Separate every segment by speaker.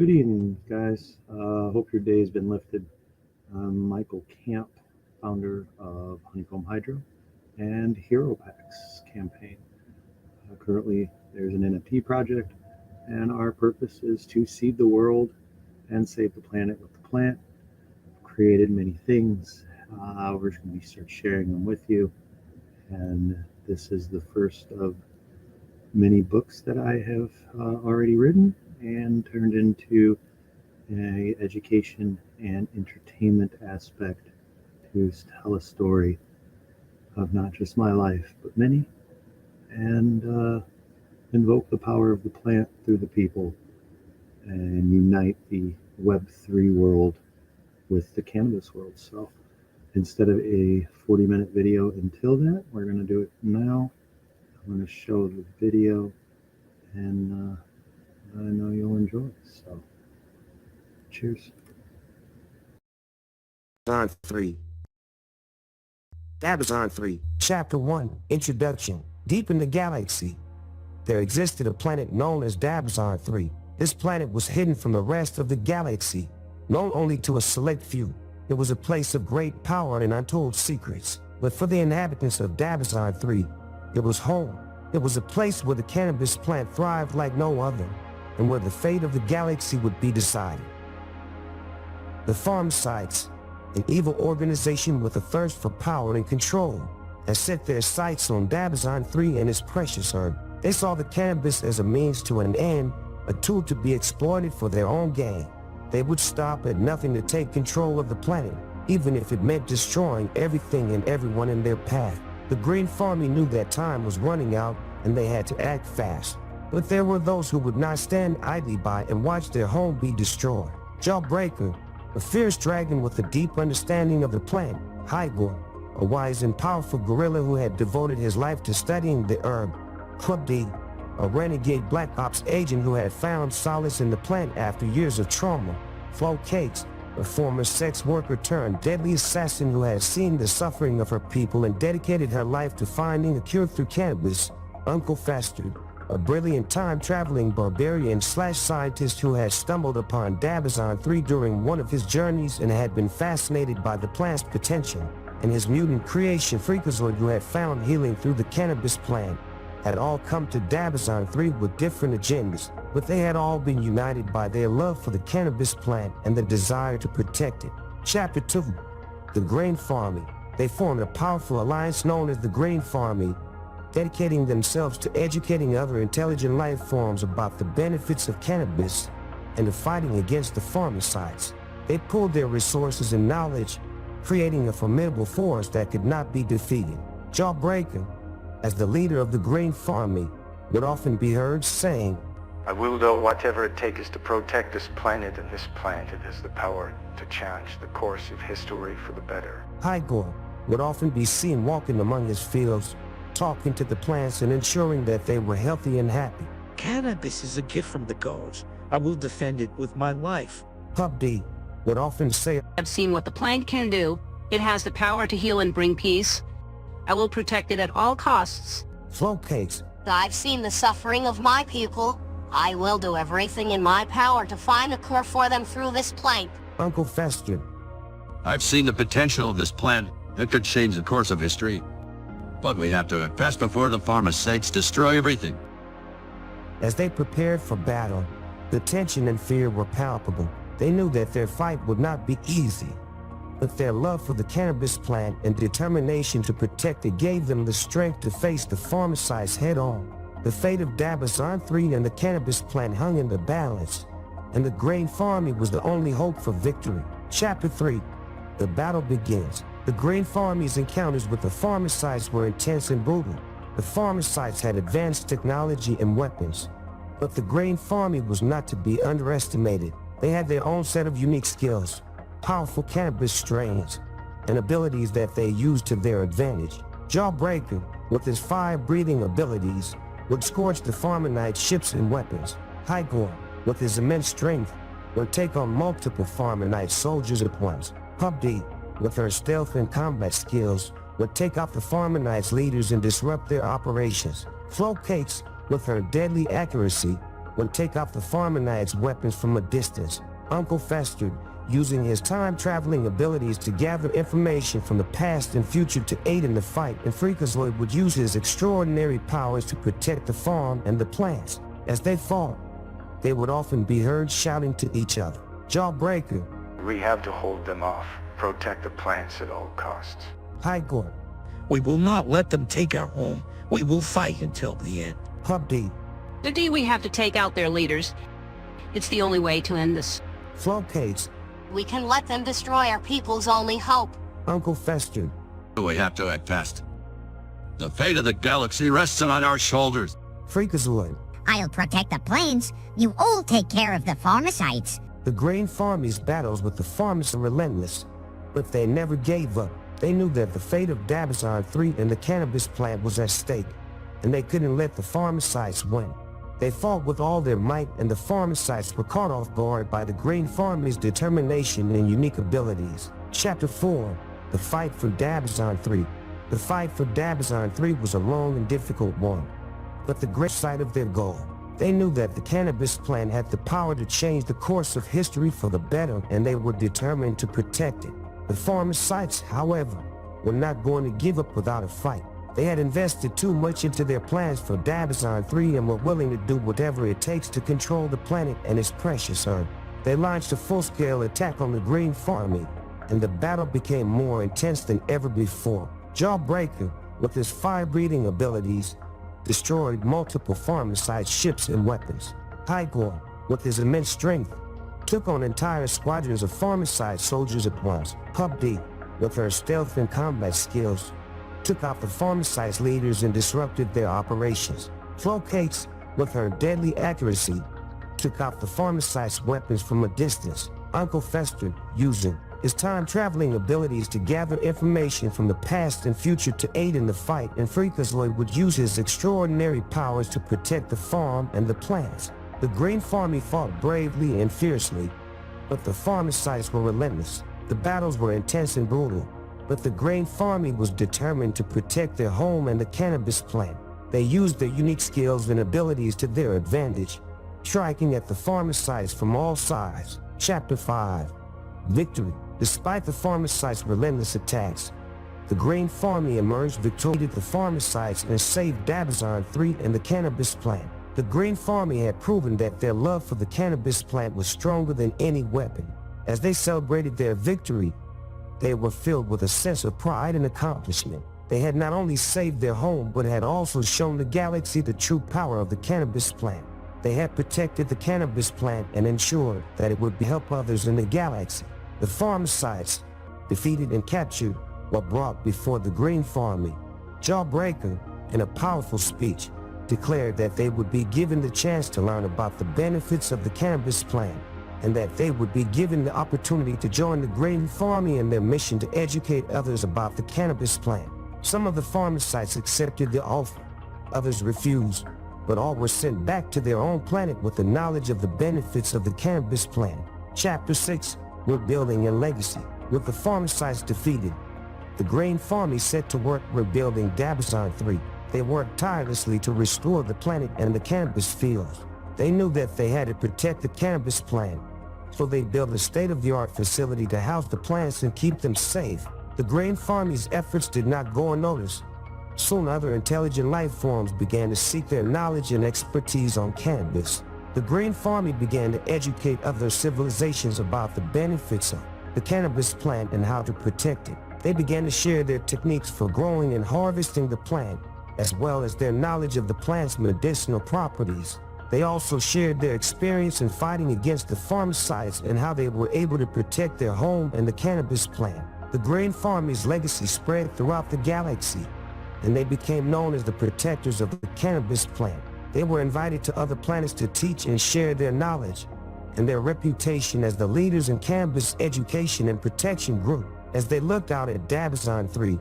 Speaker 1: Good evening, guys. Hope your day has been lifted. I'm Michael Camp, founder of Honeycomb Hydro and HeroPackz campaign. Currently, there's an NFT project, and our purpose is to seed the world and save the planet with the plant. We've created many things. We're going to start sharing them with you, and this is the first of many books that I have already written and turned into an education and entertainment aspect to tell a story of not just my life, but many, and invoke the power of the plant through the people and unite the Web3 world with the cannabis world. So instead of a 40-minute video until that, we're going to do it now. I'm going to show the video, and I know you'll enjoy it. So, cheers.
Speaker 2: Dabbazon 3. Dabbazon 3. Chapter 1. Introduction. Deep in the galaxy, there existed a planet known as Dabbazon 3. This planet was hidden from the rest of the galaxy, known only to a select few. It was a place of great power and untold secrets. But for the inhabitants of Dabbazon 3, it was home. It was a place where the cannabis plant thrived like no other, and where the fate of the galaxy would be decided. The Pharmacytes, an evil organization with a thirst for power and control, had set their sights on Dabbazon 3 and its precious herb. They saw the cannabis as a means to an end, a tool to be exploited for their own gain. They would stop at nothing to take control of the planet, even if it meant destroying everything and everyone in their path. The Green Farmy knew that time was running out and they had to act fast. But there were those who would not stand idly by and watch their home be destroyed. Jawbreaker, a fierce dragon with a deep understanding of the plant. Hygor, a wise and powerful gorilla who had devoted his life to studying the herb. Club D, a renegade Black Ops agent who had found solace in the plant after years of trauma. Flo Cakes, a former sex worker turned deadly assassin who had seen the suffering of her people and dedicated her life to finding a cure through cannabis. Uncle Fester, a brilliant time-traveling barbarian/scientist who had stumbled upon Dabbazon 3 during one of his journeys and had been fascinated by the plant's potential. And his mutant creation Freakazoid, who had found healing through the cannabis plant, had all come to Dabbazon 3 with different agendas, but they had all been united by their love for the cannabis plant and the desire to protect it. Chapter 2. The Green Farmy. They formed a powerful alliance known as the Green Farmy, dedicating themselves to educating other intelligent life forms about the benefits of cannabis and to fighting against the Pharmacytes. They pooled their resources and knowledge, creating a formidable force that could not be defeated. Jawbreaker, as the leader of the Green Farmy, would often be heard saying,
Speaker 3: "I will do whatever it takes to protect this planet, and this planet has the power to change the course of history for the better."
Speaker 2: Hygor would often be seen walking among his fields, talking to the plants and ensuring that they were healthy and happy.
Speaker 4: "Cannabis is a gift from the gods. I will defend it with my life."
Speaker 2: Pup D would often say,
Speaker 5: "I've seen what the plant can do. It has the power to heal and bring peace. I will protect it at all costs."
Speaker 2: Flo Cakes,
Speaker 6: "I've seen the suffering of my people. I will do everything in my power to find a cure for them through this plant."
Speaker 2: Uncle Fester,
Speaker 7: "I've seen the potential of this plant. It could change the course of history. But we have to pass before the Pharmacytes destroy everything."
Speaker 2: As they prepared for battle, the tension and fear were palpable. They knew that their fight would not be easy, but their love for the cannabis plant and determination to protect it gave them the strength to face the Pharmacytes head-on. The fate of Dabbazon 3 and the cannabis plant hung in the balance, and the Green Farmy was the only hope for victory. Chapter 3. The battle begins. The Green Farmy's encounters with the Pharmacytes were intense and brutal. The Pharmacytes had advanced technology and weapons, but the Green Farmy was not to be underestimated. They had their own set of unique skills, powerful cannabis strains, and abilities that they used to their advantage. Jawbreaker, with his fire-breathing abilities, would scorch the Pharmanite ships and weapons. Hygor, with his immense strength, would take on multiple Pharmanite soldiers at once. Pup D, with her stealth and combat skills, would take out the Pharmanite's leaders and disrupt their operations. Flo Cakes, with her deadly accuracy, would take out the Farmanites' weapons from a distance. Uncle Fester, using his time-traveling abilities to gather information from the past and future to aid in the fight, and Freakazoid would use his extraordinary powers to protect the farm and the plants. As they fought, they would often be heard shouting to each other, "Jawbreaker,"
Speaker 3: We have to hold them off, protect the plants at all costs.
Speaker 2: Hygor,
Speaker 4: We will not let them take our home. We will fight until the end.
Speaker 2: Hubdy,
Speaker 5: The day we have to take out their leaders. It's the only way to end this.
Speaker 2: Flowcase,
Speaker 6: We can let them destroy our people's only hope.
Speaker 2: Uncle Fester,
Speaker 7: We have to act fast. The fate of the galaxy rests on our shoulders.
Speaker 2: Freakazoid.
Speaker 8: I'll protect the plains. You all take care of the pharmacites.
Speaker 2: The Green Farmies' battles with the Farmers are relentless, but they never gave up. They knew that the fate of Dabbazon 3 and the Cannabis plant was at stake, and they couldn't let the Pharmacites win. They fought with all their might, and the Pharmacites were caught off guard by the Green Farmies' determination and unique abilities. Chapter 4. The Fight for Dabbazon 3. The fight for Dabbazon 3 was a long and difficult one, but the great sight of their goal. They knew that the Cannabis plant had the power to change the course of history for the better, and they were determined to protect it. The Pharmacites, however, were not going to give up without a fight. They had invested too much into their plans for Dabbazon 3 and were willing to do whatever it takes to control the planet and its precious herb. They launched a full-scale attack on the Green Farmy, and the battle became more intense than ever before. Jawbreaker, with his fire-breathing abilities, destroyed multiple Pharmacite ships and weapons. Hygor, with his immense strength, took on entire squadrons of Pharmacite soldiers at once. Hubdy, with her stealth and combat skills, took out the Pharmacite's leaders and disrupted their operations. Flowcase, with her deadly accuracy, took out the Pharmacite's weapons from a distance. Uncle Fester, using his time-traveling abilities to gather information from the past and future to aid in the fight, and Freakazoid would use his extraordinary powers to protect the farm and the plants. The Green Farmy fought bravely and fiercely, but the Pharmacites were relentless. The battles were intense and brutal, but the Green Farmy was determined to protect their home and the Cannabis plant. They used their unique skills and abilities to their advantage, striking at the Pharmacites from all sides. Chapter 5. Victory. Despite the Pharmacites' relentless attacks, the Green Farmy emerged victorious. The Pharmacites and saved Dabbazon 3 and the Cannabis plant. The Green Farmy had proven that their love for the Cannabis plant was stronger than any weapon. As they celebrated their victory, they were filled with a sense of pride and accomplishment. They had not only saved their home, but had also shown the galaxy the true power of the Cannabis plant. They had protected the Cannabis plant and ensured that it would help others in the galaxy. The Pharmacites, defeated and captured, were brought before the Green Farmy. Jawbreaker, in a powerful speech, declared that they would be given the chance to learn about the benefits of the Cannabis plant, and that they would be given the opportunity to join the Green Farmy in their mission to educate others about the Cannabis plant. Some of the Pharmacites accepted the offer, others refused, but all were sent back to their own planet with the knowledge of the benefits of the Cannabis plant. Chapter 6. Rebuilding and Legacy. With the Pharmacites defeated, the Green Farmy set to work rebuilding Dabbazon 3. They worked tirelessly to restore the planet and the Cannabis fields. They knew that they had to protect the Cannabis plant, so they built a state-of-the-art facility to house the plants and keep them safe. The Green Farmy's efforts did not go unnoticed. Soon other intelligent life forms began to seek their knowledge and expertise on cannabis. The Green Farmy began to educate other civilizations about the benefits of the Cannabis plant and how to protect it. They began to share their techniques for growing and harvesting the plant, as well as their knowledge of the plant's medicinal properties. They also shared their experience in fighting against the Pharmacites and how they were able to protect their home and the Cannabis plant. The Green Farmy's legacy spread throughout the galaxy, and they became known as the protectors of the Cannabis plant. They were invited to other planets to teach and share their knowledge, and their reputation as the leaders in cannabis education and protection grew. As they looked out at Dabbazon 3,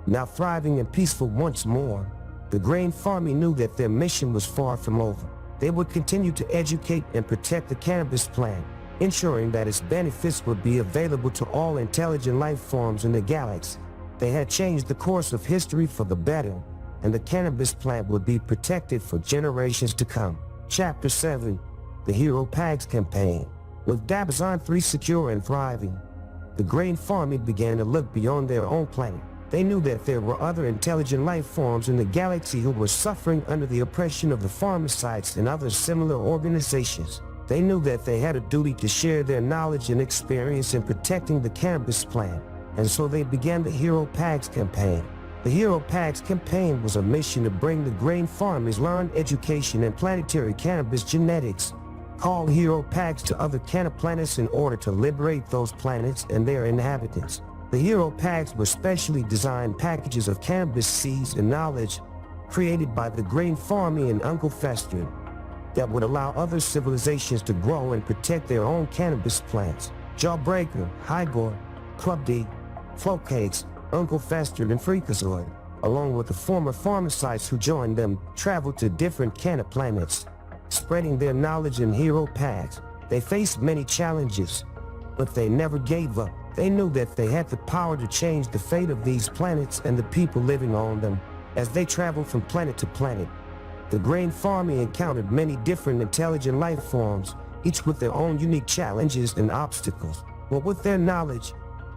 Speaker 2: now thriving and peaceful once more, the Green Farmy knew that their mission was far from over. They would continue to educate and protect the Cannabis plant, ensuring that its benefits would be available to all intelligent life forms in the galaxy. They had changed the course of history for the better, and the Cannabis plant would be protected for generations to come. Chapter 7, the HeroPackz campaign. With Dabbazon 3 secure and thriving, the grain farming began to look beyond their own planet. They knew that there were other intelligent life forms in the galaxy who were suffering under the oppression of the pharmacites and other similar organizations. They knew that they had a duty to share their knowledge and experience in protecting the cannabis plant, and so they began the HeroPackz campaign. The HeroPackz campaign was a mission to bring the grain farmers learned education in planetary cannabis genetics, called HeroPackz to other planets in order to liberate those planets and their inhabitants. The HeroPackz were specially designed packages of cannabis seeds and knowledge created by the grain farming and Uncle Fester that would allow other civilizations to grow and protect their own cannabis plants. Jawbreaker, Hygor, Club D, Flowcakes, Uncle Fester, and Freakazoid, along with the former pharmacites who joined them, traveled to different planets, spreading their knowledge in HeroPackz. They faced many challenges, but they never gave up. They knew that they had the power to change the fate of these planets and the people living on them. As they traveled from planet to planet, the grain farming encountered many different intelligent life forms, each with their own unique challenges and obstacles. But with their knowledge,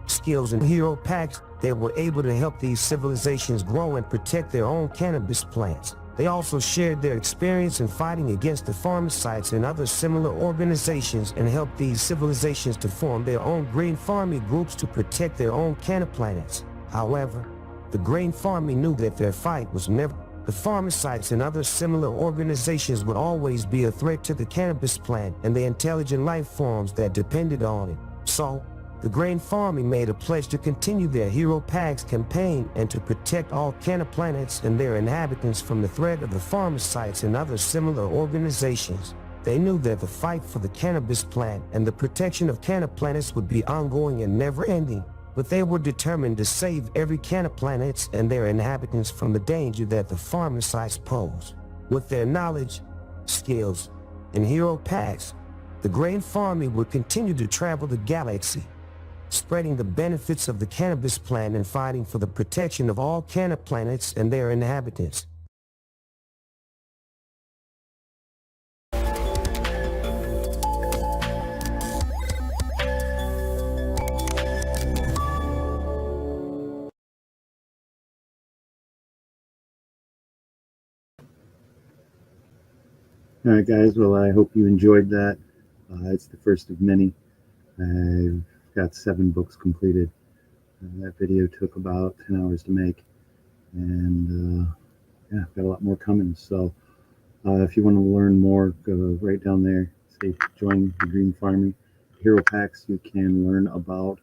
Speaker 2: skills, and HeroPackz, they were able to help these civilizations grow and protect their own cannabis plants. They also shared their experience in fighting against the pharmacites and other similar organizations and helped these civilizations to form their own grain farming groups to protect their own planets. However, the grain farming knew that their fight was never. The pharmacites and other similar organizations would always be a threat to the cannabis plant and the intelligent life forms that depended on it. So, the grain farming made a pledge to continue their HeroPackz campaign and to protect all planets and their inhabitants from the threat of the pharmacites and other similar organizations. They knew that the fight for the cannabis plant and the protection of planets would be ongoing and never-ending, but they were determined to save every planets and their inhabitants from the danger that the pharmacites pose. With their knowledge, skills, and HeroPackz, the grain farming would continue to travel the galaxy, spreading the benefits of the cannabis plant and fighting for the protection of all planets and their inhabitants.
Speaker 1: All right, guys. Well, I hope you enjoyed that. It's the first of many. I've got 7 books completed. That video took about 10 hours to make, and yeah, I've got a lot more coming. So if you want to learn more, go right down there. Say join the Green Farming HeroPackz. You can learn about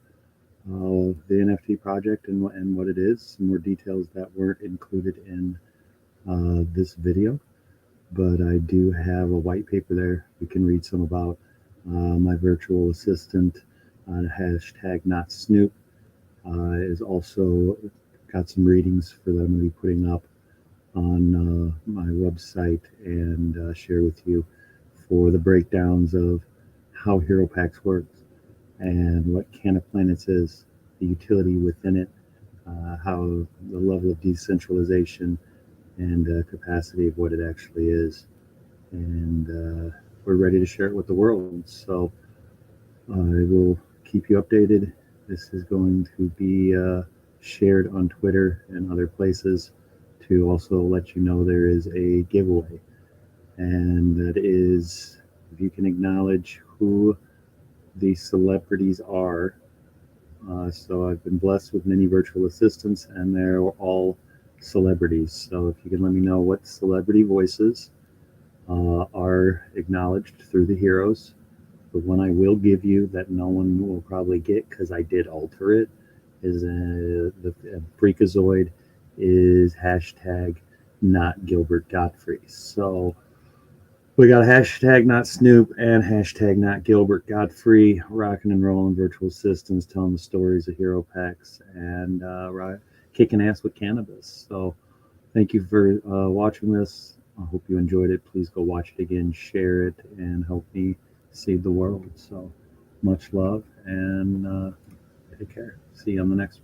Speaker 1: the NFT project and what it is. Some more details that weren't included in this video, but I do have a white paper there. You can read some about my virtual assistant. Hashtag not Snoop is also got some readings for that I'm going to be putting up on my website and share with you for the breakdowns of how HeroPackz works and what Planets is, the utility within it, how the level of decentralization and capacity of what it actually is, and we're ready to share it with the world. So I will keep you updated. This is going to be shared on Twitter and other places to also let you know there is a giveaway, and that is if you can acknowledge who the celebrities are. So I've been blessed with many virtual assistants, and they're all celebrities. So if you can let me know what celebrity voices are acknowledged through the heroes. The one I will give you that no one will probably get because I did alter it is the Freakazoid is hashtag not Gilbert Godfrey. So we got a hashtag not Snoop and hashtag not Gilbert Godfrey, rocking and rolling virtual assistants, telling the stories of HeroPackz and kicking ass with cannabis. So thank you for watching this. I hope you enjoyed it. Please go watch it again, share it, and help me save the world. So much love, and take care. See you on the next one.